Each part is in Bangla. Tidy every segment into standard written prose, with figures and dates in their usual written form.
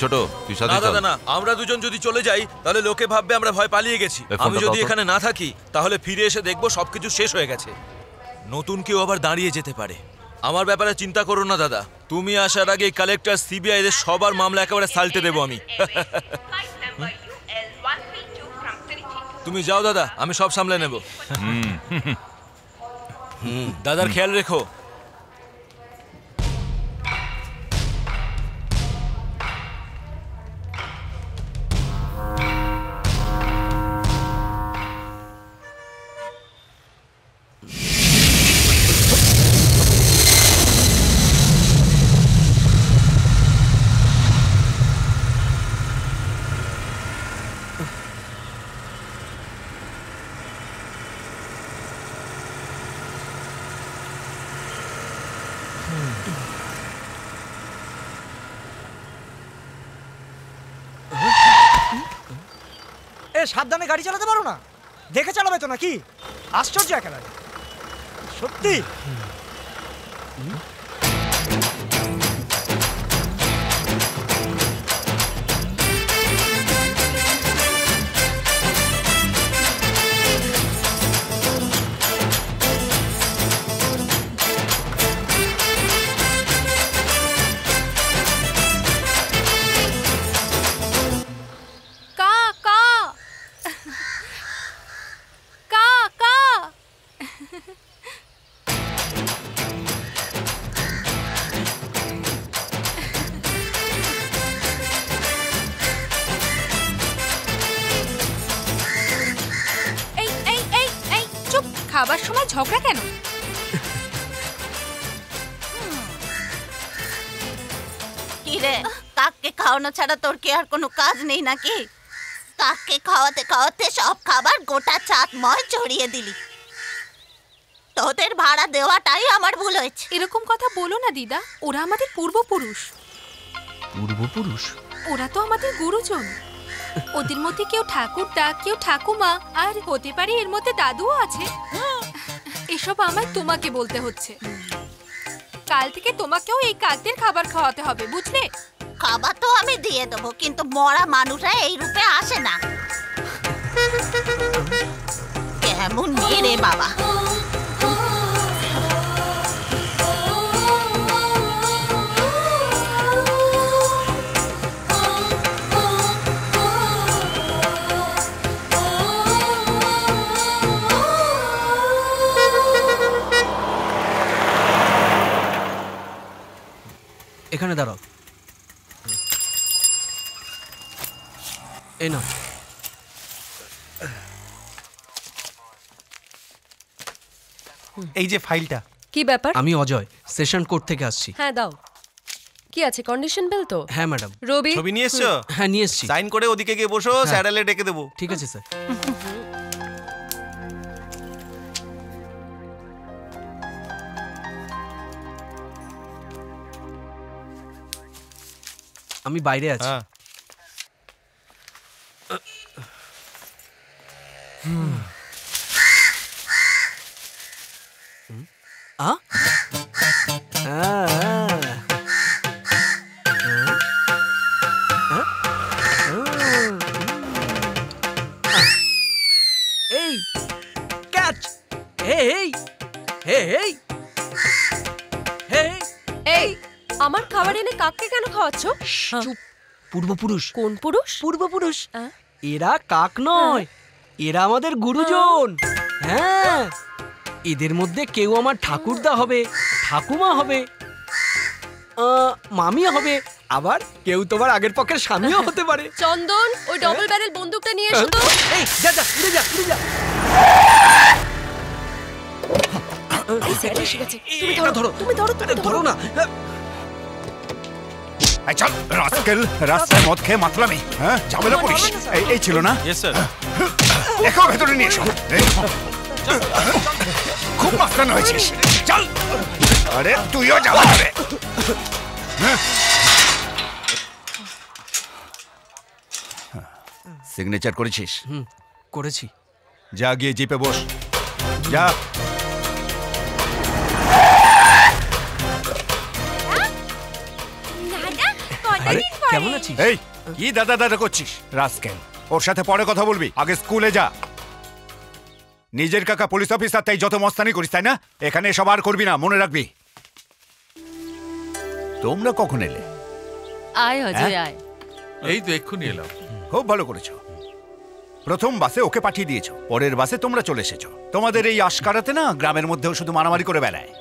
ছোট তুই সাথে চল। দাদা না, আমরা দুজন যদি চলে যাই তাহলে লোকে ভাববে আমরা ভয় পালিয়ে গেছি। আমি যদি এখানে না থাকি তাহলে ফিরে এসে দেখবো সবকিছু শেষ হয়ে গেছে। নতুন কেউ আবার দাঁড়িয়ে যেতে পারে। আমার ব্যাপারে চিন্তা করো না দাদা, তুমি আসার আগে কালেক্টর সিবিআই এর সবার মামলা একেবারে সাল্টে দেবো আমি। তুমি যাও দাদা, আমি সব সামলে নেব। দাদার খেয়াল রেখো। সাবধানে গাড়ি চালাতে পারো না? দেখে চালাবে তো নাকি? আশ্চর্য একেবারে সত্যি। খাবার সময় ঝগড়া কেন? কি রে, কাককে খাওয়ানো ছাড়া তোর কি আর কোনো কাজ নেই নাকি? কাককে খাওয়াতে খাওয়াতে সব খাবার গোটা চাটময় ছড়িয়ে দিলি। তোদের ভাড়া দেওয়াটাই আমার ভুল হয়েছে। এরকম কথা বলো না দিদা, ওরা আমাদের পূর্বপুরুষ। পূর্বপুরুষ? ওরা তো আমাদের গুরুজন। ওদের মধ্যে কেউ ঠাকুরদা, কেউ ঠাকুমা, আর হতে পারে এর মধ্যে দাদুও আছে। এসব আমায় তোমাকে বলতে হচ্ছে। কাল থেকে তোমাকেও এই কাকদের খাবার খাওয়াতে হবে, বুঝলে? খাবার তো আমি দিয়ে দেবো, কিন্তু মরা মানুষরা এই রূপে আসে না। কেমন মেয়ে রে বাবা। এখানে দাঁড়াও। এই নাও। এই যে ফাইলটা। কি ব্যাপার? আমি অজয়, সেশন কোর্ট থেকে আসছি। হ্যাঁ দাও। কি আছে, কন্ডিশন বেল তো? হ্যাঁ ম্যাডাম। রবি ছবি নিয়ে এসছো? হ্যাঁ নিয়ে এসছি। সাইন করে ওদিকে গিয়ে বসো, স্যারেলে ডেকে দেবো। ঠিক আছে স্যার। আমি বাইরে আছি। এই ক্যাচ। এই আমার খাবার এনে কাককে কেন খাওয়াচ্ছ? চুপ। পূর্বপুরুষ। কোন পুরুষ? পূর্বপুরুষ। এরা কাক নয়, এরা আমাদের গুরুজন। হ্যাঁ, এদের মধ্যে কেউ আমার ঠাকুরদা হবে, ঠাকুমা হবে, মামি হবে, আবার কেউ তোমার আগের পক্ষের স্বামীও হতে পারে। চন্দন, ওই ডবল ব্যারেল বন্দুকটা নিয়ে এসো তো। এই যা যা, উড়ে যা, উড়ে যা। এই স্যার এসে গেছে। তুমি ধরো, ধরো, তুমি ধরো, তুমি ধরো না। চল রাস্কেল, রাস্তায় মদ খেয়ে মাতলামি। হ্যাঁ ঝামেলা করিস। এই ছিল না? Yes sir. দেখো ভেতরে নিয়ে এসো। খুব মাস্তান হয়েছিস, চল। আরে তুইও যাওয়া যাবে। সিগনেচার করেছিস? করেছি। যা গিয়ে জিপে বস, যা। আরে কেমন আছিস? এই কি দাদা দাদা করছিস? রাস্কেল, ওর সাথে পরে কথা বলবি, আগে স্কুলে যা। নিজের কাকা পুলিশ অফিসার, তাই যত মস্তানি করিস, তাই না? এখানে এসব আর করবি না, মনে রাখবি। তোমরা কখন এলে? আয় অজয় আয়। এই তো এক্ষুনি এলাম। খুব ভালো করেছো। প্রথম বাসে ওকে পাঠিয়ে দিয়েছো, পরের বাসে তোমরা চলে এসেছো। তোমাদের এই আশকারাতে না গ্রামের মধ্যেও শুধু মারামারি করে বেড়ায়।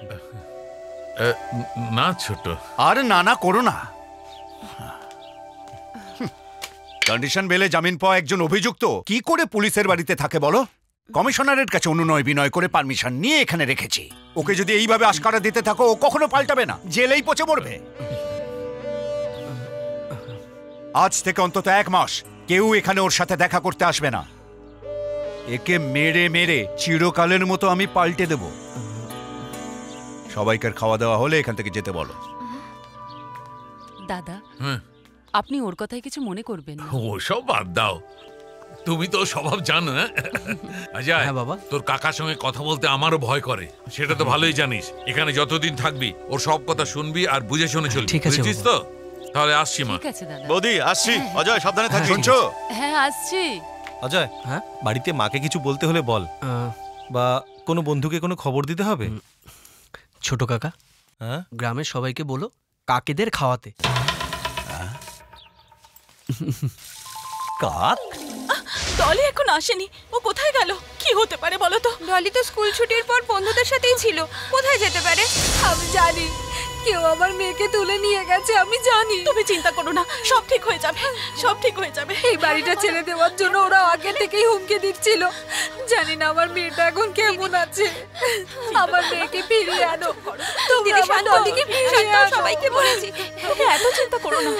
না ছোট, আর না না করো না। কন্ডিশন বেলে জামিন পাওয়া একজন অভিযুক্ত কি করে পুলিশের বাড়িতে থাকে বলো? কমিশনারের কাছে অনুনয় বিনয় করে পারমিশন নিয়ে এখানে রেখেছি। ওকে যদি এইভাবে আশকারা দিতে থাকো, ও কখনো পাল্টাবে না, জেলেই পচে মরবে। আজ থেকে অন্তত 1 মাস কেউ এখানে ওর সাথে দেখা করতে আসবে না। একে মেরে মেরে চিরকালের মতো আমি পাল্টে দেব। সবাইকার খাওয়া দাওয়া হলে এখান থেকে যেতে বলো। দাদা, আপনি ওর কথায় কিছু মনে করবেন না। ওসব বাদ দাও, তুমি তো স্বভাব জানো। অজয়, হ্যাঁ বাবা। তোর কাকার সঙ্গে কথা বলতে আমারও ভয় করে, সেটা তো ভালোই জানিস। এখানে যতদিন থাকবি ওর সব কথা শুনবি আর বুঝে শুনে চলবি, ঠিক আছে বুঝছিস তো? তাহলে আসছি মা। ঠিক আছে দাদা। বৌদি আসছি। অজয় সাবধানে থাকিস। শুনছো? হ্যাঁ আসছি। অজয়, হ্যাঁ? বাড়িতে মাকে কিছু বলতে হলে বল, বা কোনো বন্ধুকে কোনো খবর দিতে হবে। ছোট কাকা, হ্যাঁ, গ্রামের সবাইকে বলো কাকেদের খাওয়াতে। কাক? ডলি এখন আসেনি, ও কোথায় গেল? কি হতে পারে বলো তো? ডলি তো স্কুল ছুটির পর বন্ধুদের সাথেই ছিল, কোথায় যেতে পারে? আমি জানি কেউ আমার মেয়েকে তুলে নিয়ে গেছে, আমি জানি। তুমি চিন্তা করো না, সব ঠিক হয়ে যাবে, সব ঠিক হয়ে যাবে। এই বাড়িটা ছেড়ে দেওয়ার জন্য ওরা আগে থেকেই হুমকি দিচ্ছিল। জানি না আমার মেয়েটা এখন কেমন আছে। আমার মেয়েকে ফিরিয়ে আনো, তুমি আমার ডলিকে ফিরিয়ে আনো। সবাইকে বলেছি, তুমি এত চিন্তা করো না।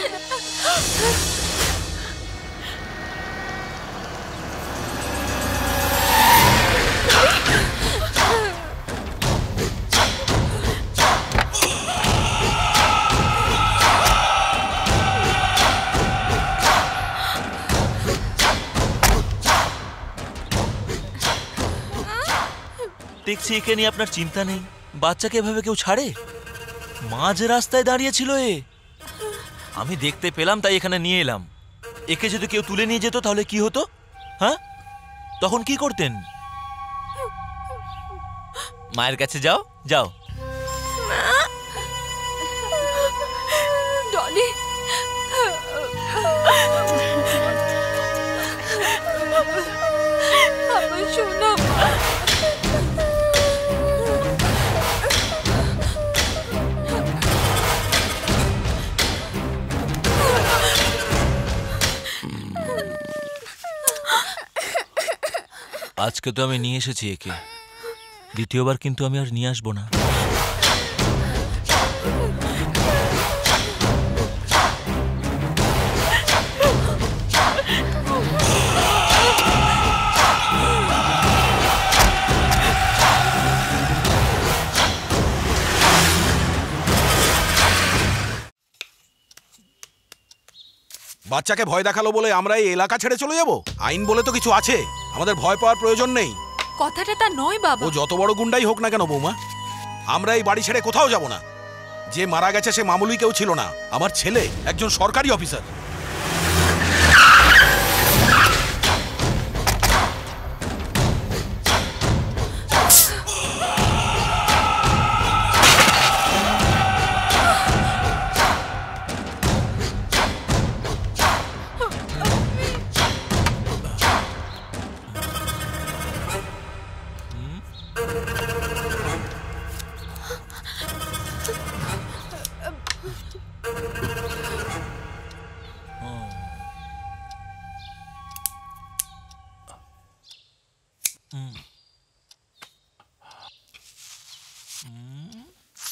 দেখছি একে নিয়ে আপনার চিন্তা নেই। বাচ্চাকে এভাবে কেউ ছাড়ে? মাঝ রাস্তায় দাঁড়িয়ে ছিল এ, আমি দেখতে পেলাম তাই এখানে নিয়ে এলাম। একে যদি কেউ তুলে নিয়ে যেত তাহলে কি হতো? হ্যাঁ, তখন কি করতেন? মায়ের কাছে যাও, যাও। ডলি, আমার শোনো। আজকে তো আমি নিয়ে এসেছি একে, দ্বিতীয়বার কিন্তু আমি আর নিয়ে আসবো না। বাচ্চাকে ভয় দেখালো বলে আমরা এই এলাকা ছেড়ে চলে যাব? আইন বলে তো কিছু আছে, আমাদের ভয় পাওয়ার প্রয়োজন নেই। কথাটা তা নয় বাবা। ও যত বড় গুন্ডাই হোক না কেন বৌমা, আমরা এই বাড়ি ছেড়ে কোথাও যাব না। যে মারা গেছে সে মামুলি কেউ ছিল না, আমার ছেলে একজন সরকারি অফিসার।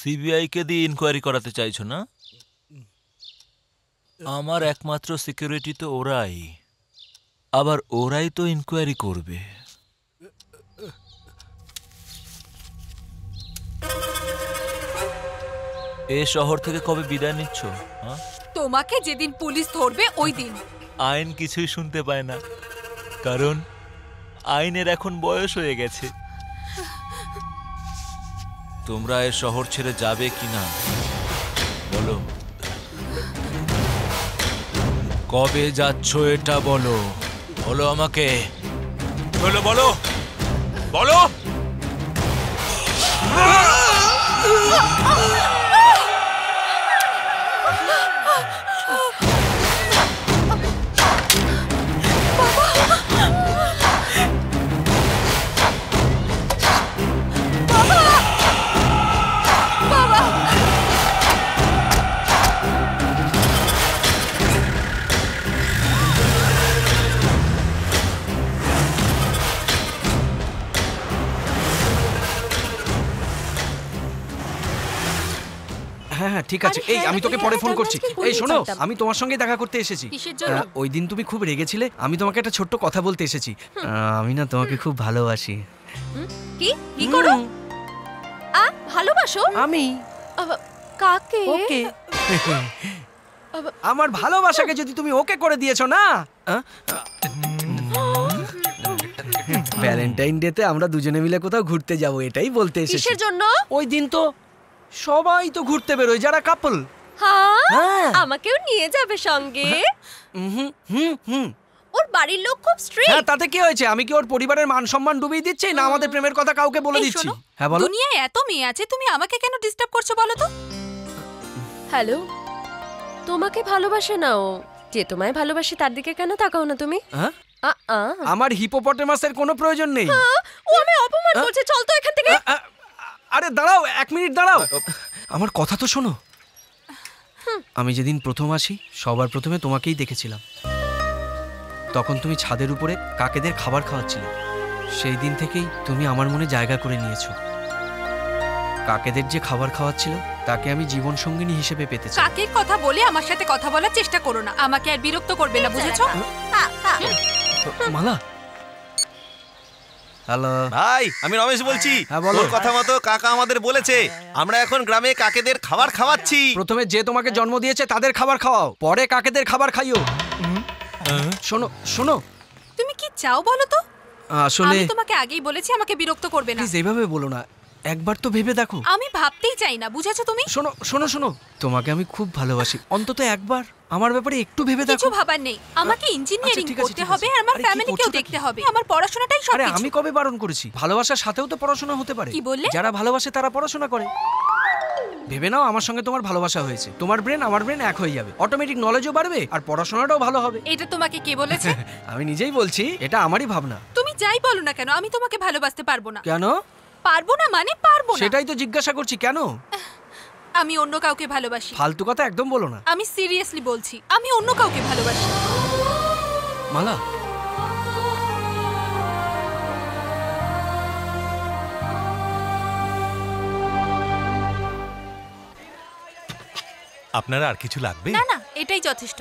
সিবিআই কে দিয়ে ইনকোয়ারি করাতে চাইছো না? আমার একমাত্র সিকিউরিটি তো ওরাই, আবার ওরাই তো ইনকোয়ারি করবে। এ শহর থেকে কবে বিদায় নিচ্ছ? তোমাকে যেদিন পুলিশ ধরবে ওই দিন। আইন কিছুই শুনতে পায় না, কারণ আইনের এখন বয়স হয়ে গেছে। তোমরা এ শহর ছেড়ে যাবে কিনা বলো? কবে যাচ্ছ এটা বলো, বলো আমাকে, বলো বলো বলো। হ্যাঁ হ্যাঁ ঠিক আছে। আরে এই হ্যাঁ, আমি তোকে হ্যাঁ, পরে হ্যাঁ, ফোন আমি করছি। আজকে বলেই এই শোনো, জানতাম। আমি তোমার সঙ্গে দেখা করতে এসেছি। কিসের জন্য? ওই দিন তুমি খুব রেগেছিলে, আমি তোমাকে একটা ছোট্ট কথা বলতে এসেছি। আমি না তোমাকে খুব ভালোবাসি। কি কি করো? ভালোবাসো? আমি কাকে? ওকে। আমার ভালোবাসাকে যদি তুমি ওকে করে দিয়েছো না, ভ্যালেন্টাইন ডেতে আমরা দুজনে মিলে কোথাও ঘুরতে যাব, এটাই বলতে এসেছি। কিসের জন্য? ওই দিন তো সবাই তো ঘুরতে বেরোয় যারা কাপল। হ্যাঁ, আমাকেও নিয়ে যাবে সঙ্গে? হুম হুম হুম। ওর বাড়ির লোক খুব স্ট্রিক্ট। হ্যাঁ তাতে কি হয়েছে? আমি কি ওর পরিবারের মান সম্মান ডুবিয়ে দিচ্ছি, না আমাদের প্রেমের কথা কাউকে বলে এই দিচ্ছি? শোনো, হ্যাঁ বলো। দুনিয়ায় এত মেয়ে আছে, তুমি আমাকে কেন ডিস্টার্ব করছো বলো তো? হ্যালো, তোমাকে ভালোবাসে না ও? যে তোমায় ভালোবাসে তার দিকে কেন তাকাও না তুমি? হ্যাঁ? আমার হিপোপটেমাসের কোনো প্রয়োজন নেই। ও আমায় অপমান করছে, চল তো এখান থেকে। আরে দাঁড়াও, 1 মিনিট দাঁড়াও। আমার কথা তো শোনো। আমি যেদিন প্রথম আসি সবার প্রথমে তোমাকেই দেখেছিলাম। তখন তুমি ছাদের উপরে কাকেদের খাবার খাওয়াচ্ছিলে। সেই দিন থেকেই তুমি আমার মনে জায়গা করে নিয়েছো। কাকেদের যে খাবার খাওয়াচ্ছিল তাকে আমি জীবন সঙ্গিনী হিসেবে পেতে চাই। কাকের কথা বলে আমার সাথে কথা বলার চেষ্টা করো না, আমাকে আর বিরক্ত করবে না, বুঝেছো? মালা। হ্যালো ভাই, আমি রমেশ বলছি। হ্যাঁ, বলো। তোর কথা মতো কাকা আমাদের বলেছে আমরা এখন গ্রামে কাকেদের খাবার খাওয়াচ্ছি। প্রথমে যে তোমাকে জন্ম দিয়েছে তাদের খাবার খাওয়াও, পরে কাকেদের খাবার খাইও। শোনো শোনো, তুমি কি চাও বলো তো? আসলে আমি তোমাকে আগেই বলেছি আমাকে বিরক্ত করবে না। প্লিজ এইভাবে বলো না, একবার তো ভেবে দেখো। আমি ভাবতেই চাই না, বুঝেছো তুমি? শোনো শোনো শোনো, তোমাকে আমি খুব ভালোবাসি, অন্তত একবার আমার ব্যাপারে একটু ভেবে দেখো। কিছু ভাবার নেই, আমাকে ইঞ্জিনিয়ারিং আচ্ছা, ঠিক আছে, করতে ঠিক হবে আছে। আর আমার আরে, কি ফ্যামিলিকেও করছোটা দেখতে হবে, আমার পড়াশোনাটাই আরে সবকিছু। আমি কবে বারণ করেছি? ভালোবাসার সাথেও তো পড়াশোনা হতে পারে। কি বললে? যারা ভালোবাসে তারা পড়াশোনা করে। ভেবে নাও আমার সঙ্গে তোমার ভালোবাসা হয়েছে, তোমার ব্রেন আমার ব্রেন এক হয়ে যাবে, অটোমেটিক নলেজও বাড়বে আর পড়াশোনাটাও ভালো হবে। এটা তোমাকে কে বলেছে? আমি নিজেই বলছি, এটা আমারই ভাবনা। তুমি যাই বলো না কেন, আমি তোমাকে ভালোবাসতে পারবো না। কেন? পারবো না মানে পারবো না। সেটাই তো জিজ্ঞাসা করছি, কেন? আমি অন্য কাউকে ভালোবাসি। ফালতু কথা একদম বলো না। আমি সিরিয়াসলি বলছি, আমি অন্য কাউকে ভালোবাসি। মালা, আপনারা আর কিছু লাগবে? না না, এটাই যথেষ্ট।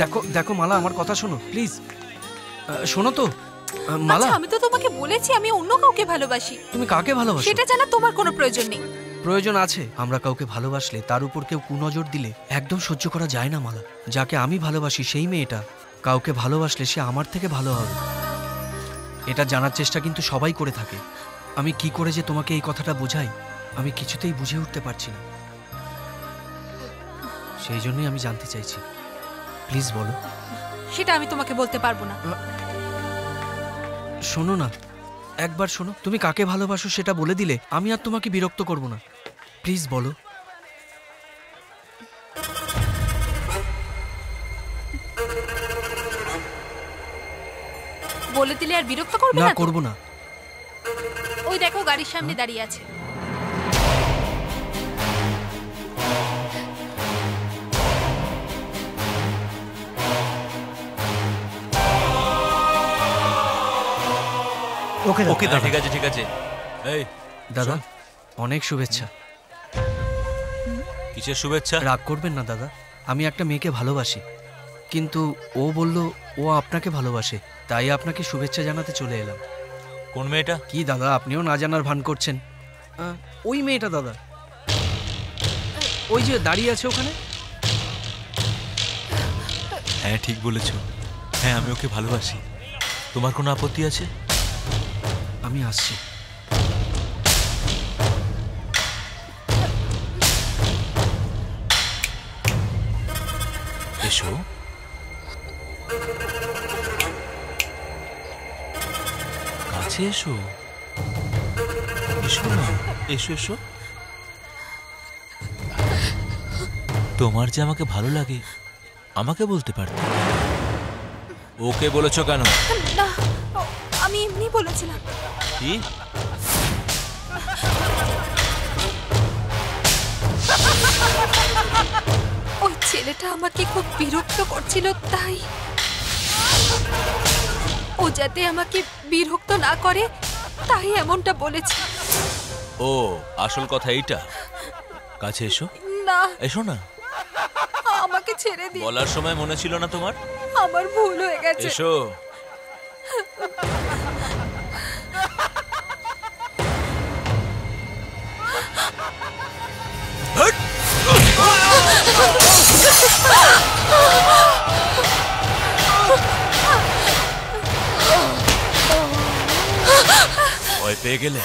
দেখো দেখো মালা, আমার কথা শোনো প্লিজ। শোনো তো মালা। আচ্ছা, আমি তো তোমাকে বলেছি আমি অন্য কাউকে ভালোবাসি। তুমি কাকে ভালোবাসো? সেটা জানা তোমার কোনো প্রয়োজন নেই। প্রয়োজন আছে। আমরা কাউকে ভালোবাসলে তার উপর কেউ কুনজর দিলে একদম সহ্য করা যায় না মালা। যাকে আমি ভালোবাসি সেই মেয়েটা কাউকে ভালোবাসলে সে আমার থেকে ভালো হবে, এটা জানার চেষ্টা কিন্তু সবাই করে থাকে। আমি কি করে যে তোমাকে এই কথাটা বোঝাই, আমি কিছুতেই বুঝে উঠতে পারছি না। সেই জন্যই আমি জানতে চাইছি, প্লিজ বলো। সেটা আমি তোমাকে বলতে পারবো না। শোনো না, একবার শোনো। তুমি কাকে ভালোবাসো সেটা বলে দিলে আমি আর তোমাকে বিরক্ত করব না। প্লিজ বলো। বলে দিলে আর বিরক্ত করবে না, না? করব না। ওই দেখো গাড়ির সামনে দাঁড়িয়ে আছে। ওকে ওকে দাদা, ঠিক আছে ঠিক আছে। এই দাদা, অনেক শুভেচ্ছা। কিসের শুভেচ্ছা? রাগ করবেন না দাদা, আমি একটা মেয়েকে ভালোবাসি, কিন্তু ও বলল ও আপনাকে ভালোবাসে, তাই আপনাকে শুভেচ্ছা জানাতে চলে এলাম। কোন মেয়েটা? কি দাদা, আপনিও না জানার ভান করছেন? ওই মেয়েটা দাদা, ওই যে দাঁড়িয়ে আছে ওখানে। হ্যাঁ ঠিক বলেছো, হ্যাঁ আমি ওকে ভালোবাসি। তোমার কোনো আপত্তি আছে? আমি আসছি। এসো। কাছে এসো, এসো না, এসো এসো। তোমার যে আমাকে ভালো লাগে আমাকে বলতে পারতে। ওকে বলেছো কেন? না, আমি এমনি বলেছিলাম। কি? ওই ছেলেটা আমাকে খুব বিরক্ত করছিল, তাই ও যাতে আমাকে বিরক্ত না করে তাই এমনটা বলেছে। ও আসল কথা এইটা? কাছে এসো। না, এসো না। আমাকে ছেড়ে দিন। বলার সময় মনে ছিল না তোমার? আমার ভুল হয়ে গেছে। এসো। ভয় পেয়ে গেলে?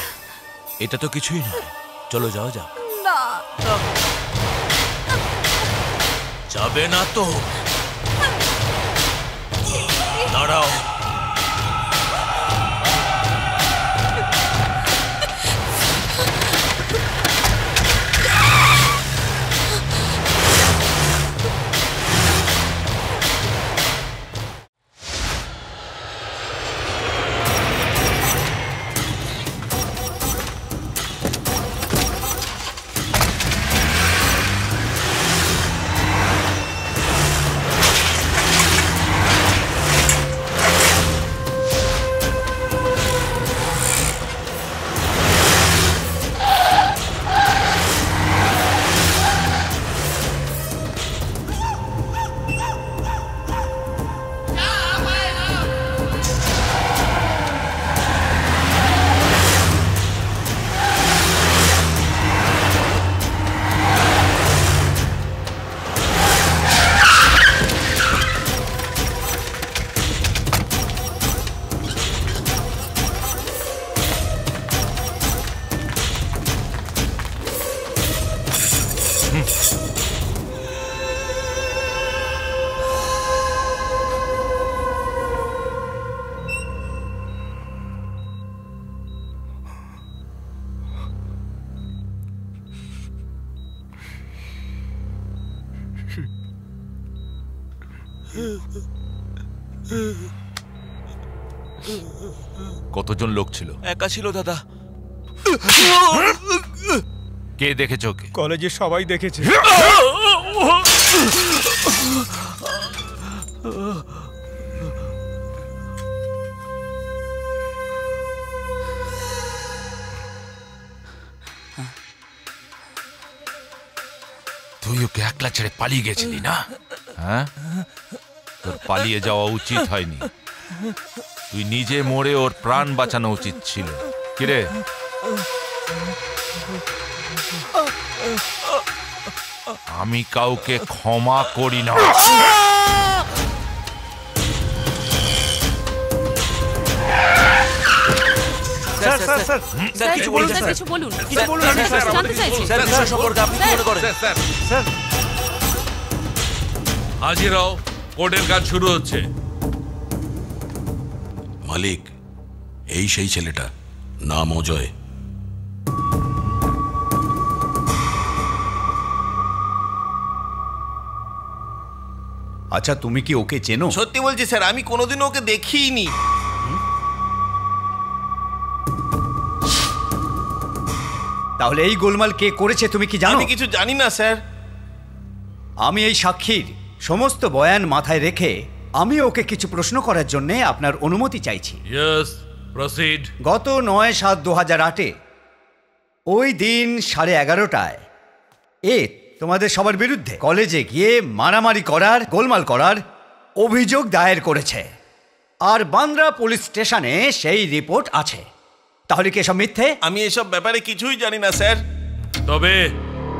এটা তো কিছুই নয়, চলো যাও যাও। না, যাবে না তো? দাঁড়াও। কতজন লোক ছিল? একা ছিল দাদা। কে দেখেছো? কে? কলেজে সবাই দেখেছে। তুই ওকে একলা ছেড়ে পালিয়ে গেছিলি না? হ্যাঁ, তোর পালিয়ে যাওয়া উচিত হয়নি। তুই নিজে মরে ওর প্রাণ বাঁচানো উচিত ছিল। কিরে? আমি কাউকে ক্ষমা করি না। স্যার স্যার স্যার স্যার কিছু বলুন, স্যার কিছু বলুন। কিছু বলুন, স্যার জানতে চাইছি। স্যার বিষয় সম্পর্কে আপনি কি মনে করেন? স্যার হাজির হও, কোর্টের কাজ শুরু হচ্ছে। মালিক, এই সেই ছেলেটা, নাম অজয়। আচ্ছা, তুমি কি ওকে চেনো? সত্যি বলছি স্যার, আমি কোনোদিনও ওকে দেখিনি। তাহলে এই গোলমাল কে করেছে তুমি কি জানো? আমি কিছু জানি না স্যার। আমি এই সাক্ষীর সমস্ত বয়ান মাথায় রেখে আমি ওকে কিছু প্রশ্ন করার জন্য আপনার অনুমতি চাইছি। Yes, proceed. গত ৯/৭/২০০৮-এ ওই দিন 11:30টায় তোমাদের সবার বিরুদ্ধে কলেজে গিয়ে মারামারি করার, গোলমাল করার অভিযোগ দায়ের করেছে। আর বান্দ্রা পুলিশ স্টেশনে সেই রিপোর্ট আছে। তাহলে কি এসব মিথ্যে? আমি এসব ব্যাপারে কিছুই জানি না স্যার। তবে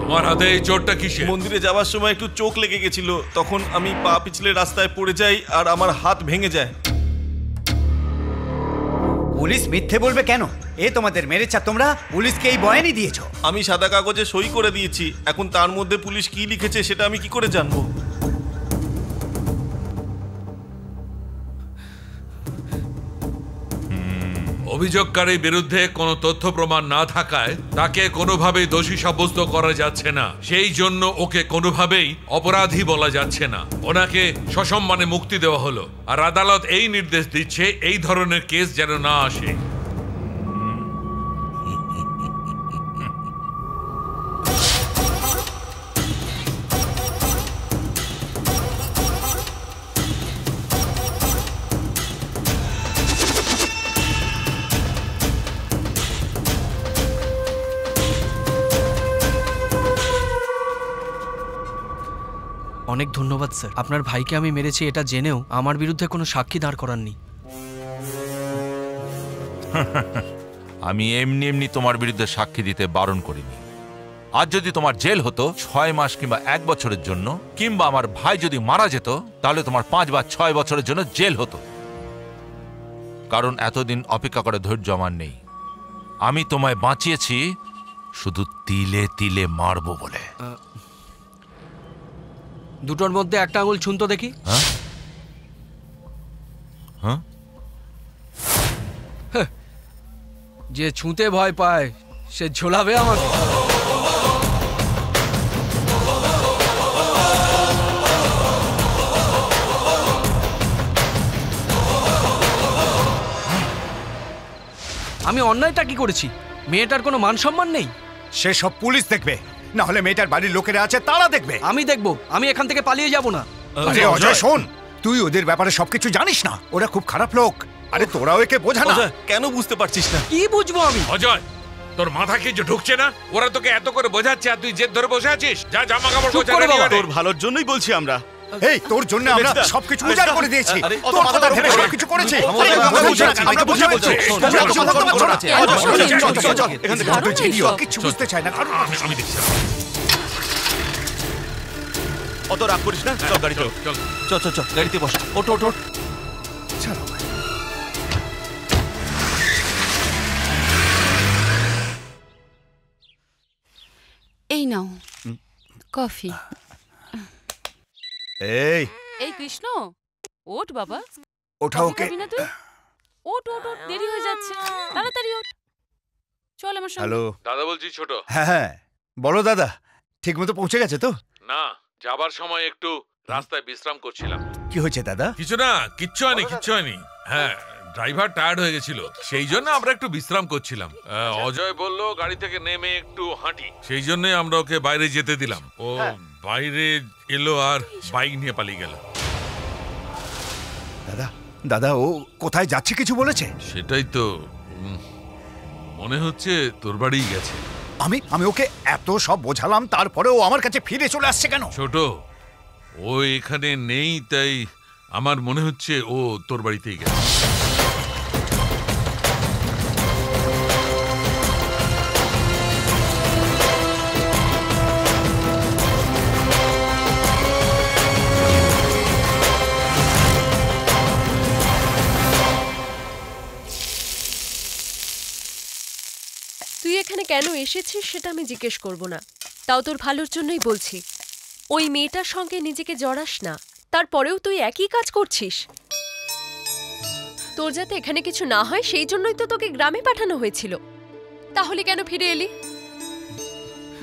তোমার হাতে এই চোটটা কিসের? মন্দিরে যাওয়ার সময় একটু চোখ লেগে গেছিল, তখন আমি পা পিছলে রাস্তায় পড়ে যাই আর আমার হাত ভেঙে যায়। পুলিশ মিথ্যে বলবে কেন? তোমাদের মেরেছে, তোমরা পুলিশকে এই বয়ানই দিয়েছো। আমি সাদা কাগজে সই করে দিয়েছি, এখন তার মধ্যে পুলিশ কি লিখেছে সেটা আমি কি করে জানবো? অভিযোগকারীর বিরুদ্ধে কোনো তথ্য প্রমাণ না থাকায় তাকে কোনোভাবেই দোষী সাব্যস্ত করা যাচ্ছে না, সেই জন্য ওকে কোনোভাবেই অপরাধী বলা যাচ্ছে না। ওনাকে সসম্মানে মুক্তি দেওয়া হলো, আর আদালত এই নির্দেশ দিচ্ছে এই ধরনের কেস যেন না আসে। অনেক ধন্যবাদ স্যার। আপনার ভাইকে আমি মেরেছি এটা জেনেও আমার বিরুদ্ধে কোনো সাক্ষী দাঁড় করাননি। আমি এমনি এমনি তোমার বিরুদ্ধে সাক্ষী দিতে বারণ করিনি। আজ যদি তোমার জেল হতো 6 মাস কিংবা 1 বছরের জন্য, কিংবা আমার ভাই যদি মারা যেত, তাহলে তোমার 5 বা 6 বছরের জন্য জেল হতো। কারণ এতদিন অপেক্ষা করে ধৈর্য আমার নেই। আমি তোমায় বাঁচিয়েছি শুধু তিলে তিলে মারবো বলে। দুটোর মধ্যে একটা আঙুল ছুঁতো দেখি। হ্যাঁ, যে ছুঁতে ভয় পায় সে ঝোলাবে আমাকে। আমি অন্যায়টা কি করেছি? মেয়েটার কোনো মান সম্মান নেই? সে সব পুলিশ দেখবে, না হলে মেয়েটার বাড়ির লোকেরা আছে তারা দেখবে। আমি দেখবো। আমি এখান থেকে পালিয়ে যাব না। আরে অজয় শোন, তুই ওদের ব্যাপারে সবকিছু জানিস না। ওরা খুব খারাপ লোক। আরে তোরাও একে বোঝা না। কেন বুঝতে পারছিস না? কি বুঝবো আমি? অজয়, তোর মাথা কি যে ঢুকছে না? ওরা তোকে এত করে বোঝাচ্ছে আর তুই জেদ ধরে বসে আছিস? যা জামা কাপড় গোছাতে নিয়ে তোর ভালোর জন্যই বলছি আমরা। এই তোর জন্য আমরা সবকিছু উজাড় করে দিয়েছি। তোর কথা ভেবে সবকিছু করেছি। কিছু বুঝতে চাই না। আমি দেখছি। অত রাগ করিস না, চল গাড়ি চল। চল চল চল, গাড়িতে বস। ওঠ ওঠ ওঠ। এই নাও কফি। এই এই কৃষ্ণ, ওঠ বাবা। ওঠা ওকে। খাবি না তুই? ওঠ ওঠ ওঠ, দেরি হয়ে যাচ্ছে, তাড়াতাড়ি ওঠ। চল আমার সঙ্গে। হ্যালো দাদা বলছি ছোট। হ্যাঁ বলো দাদা, ঠিক মতো পৌঁছে গেছে তো? না, যাবার সময় একটু রাস্তায় বিশ্রাম করছিলাম। কি হয়েছে দাদা? কিছু না, কিচ্ছু হয়নি। হ্যাঁ, ড্রাইভার টায়ার্ড হয়ে গেছিল, সেই জন্য আমরা একটু বিশ্রাম করছিলাম। অজয় বলল গাড়ি থেকে নেমে একটু হাঁটি, সেই জন্যই আমরা ওকে বাইরে যেতে দিলাম। ও বাইরে এলো আর বাইক নিয়ে পালিয়ে গেল। দাদা দাদা ও কোথায় যাচ্ছে কিছু বলেছে? সেটাই তো মনে হচ্ছে তোর বাড়িই গেছে। আমি ওকে এত সব বোঝালাম, তারপরে ও আমার কাছে ফিরে চলে আসছে কেন? ছোট, ও এখানে নেই, তাই আমার মনে হচ্ছে ও তোর বাড়িতেই গেছে। তুই এখানে কেন এসেছিস সেটা আমি জিজ্ঞেস করব না, তাও তোর ভালোর জন্যই বলছি। ওই মেয়েটার সঙ্গে নিজেকে জড়াস না, তারপরেও তুই একই কাজ করছিস। তোর যাতে এখানে কিছু না হয় সেই জন্যই তো তোকে গ্রামে পাঠানো হয়েছিল। তাহলে কেন ফিরে এলি?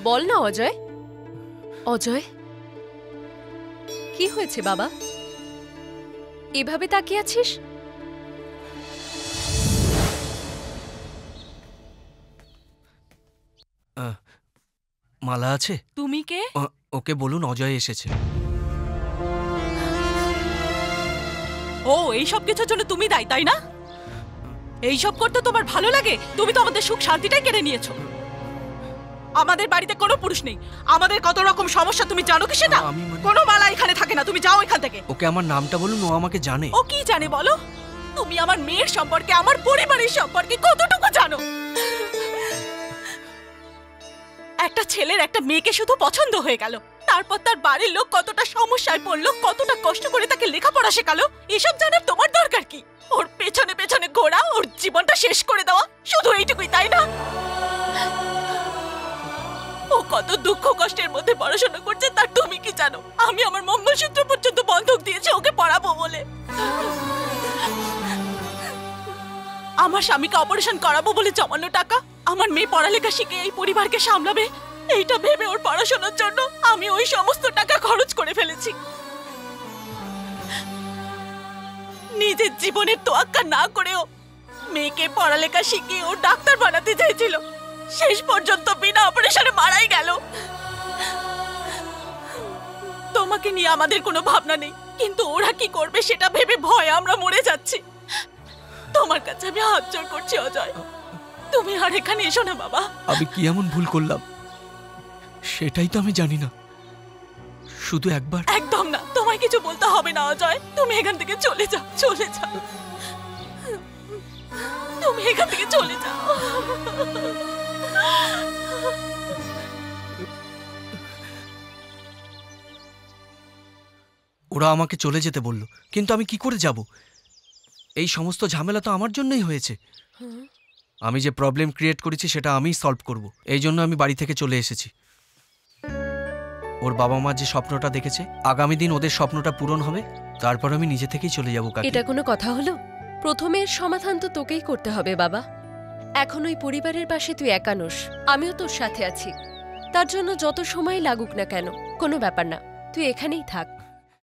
বল না অজয়। অজয়, কি হয়েছে বাবা? এভাবে তাকিয়ে আছিস? মালা আছে? তুমি কে? ওকে বলুন অজয় এসেছে। ও এইসব কিছুর জন্য তুমি দায়ী, তাই না? এইসব করতে তোমার ভালো লাগে? তুমি তো আমাদের সুখ শান্তিটাই কেড়ে নিয়েছো। আমাদের বাড়িতে কোনো পুরুষ নেই, আমাদের কত রকম সমস্যা তুমি জানো কি সেটা? কোনো মালা এখানে থাকে না, তুমি যাও এখান থেকে। ওকে আমার নামটা বলুন, ও আমাকে জানে। ও কি জানে বলো? তুমি আমার মেয়ের সম্পর্কে, আমার পরিবারের সম্পর্কে কতটুকু জানো? একটা ছেলের একটা মেয়েকে শুধু পছন্দ হয়ে গেল, তারপর তার বাড়ির লোক কতটা সমস্যায় পড়লো, কতটা কষ্ট করে তাকে লেখাপড়া শেখালো, এসব জানার তোমার দরকার কি? ওর পেছনে পেছনে ঘোরা, ওর জীবনটা শেষ করে দেওয়া, শুধু এইটুকুই, তাই না? ও কত দুঃখ কষ্টের মধ্যে পড়াশোনা করছে তার তুমি কি জানো? আমি আমার মঙ্গলসূত্র পর্যন্ত বন্ধক দিয়েছি ওকে পড়াবো বলে। আমার স্বামীকে অপারেশন করাবো বলে জমানো টাকা আমার মেয়ে পড়ালেখা শিখে এই পরিবারকে সামলাবে, এইটা ভেবে ওর পড়াশোনার জন্য আমি ওই সমস্ত টাকা খরচ করে ফেলেছি। নিজের জীবনের তোয়াক্কা না করেও মেয়েকে পড়ালেখা শিখিয়ে ও ডাক্তার বানাতে চাইছিল, শেষ পর্যন্ত বিনা অপারেশনে মারাই গেল। তোমাকে নিয়ে আমাদের কোনো ভাবনা নেই, কিন্তু ওরা কি করবে সেটা ভেবে ভয় আমরা মরে যাচ্ছি। তোমার কাছে আমি হাত জোড় করছি অজয়, তুমি আর এখানে এসো না বাবা। আমি কি এমন ভুল করলাম সেটাই তো আমি জানি না, শুধু একবার। একদম না, তোমায় কিছু বলতে হবে না অজয়, তুমি এখান থেকে চলে যাও, চলে যাও, তুমি এখান থেকে চলে যাও। ওরা আমাকে চলে যেতে বলল, কিন্তু আমি কি করে যাব? এই সমস্ত ঝামেলা তো আমার জন্যই হয়েছে। আমি যে প্রবলেম ক্রিয়েট করেছি সেটা আমিই সলভ করব, এই জন্য আমি বাড়ি থেকে চলে এসেছি। ওর বাবা মা যে স্বপ্নটা দেখেছে, আগামী দিন ওদের স্বপ্নটা পূরণ হবে, তারপর আমি নিজে থেকেই চলে যাব। কাকি, এটা কোনো কথা হলো? প্রথমে এর সমাধান তো তোকেই করতে হবে বাবা। এখন ওই পরিবারের পাশে তুই একা নোস, আমিও তোর সাথে আছি। তার জন্য যত সময় লাগুক না কেন কোনো ব্যাপার না, তুই এখানেই থাক।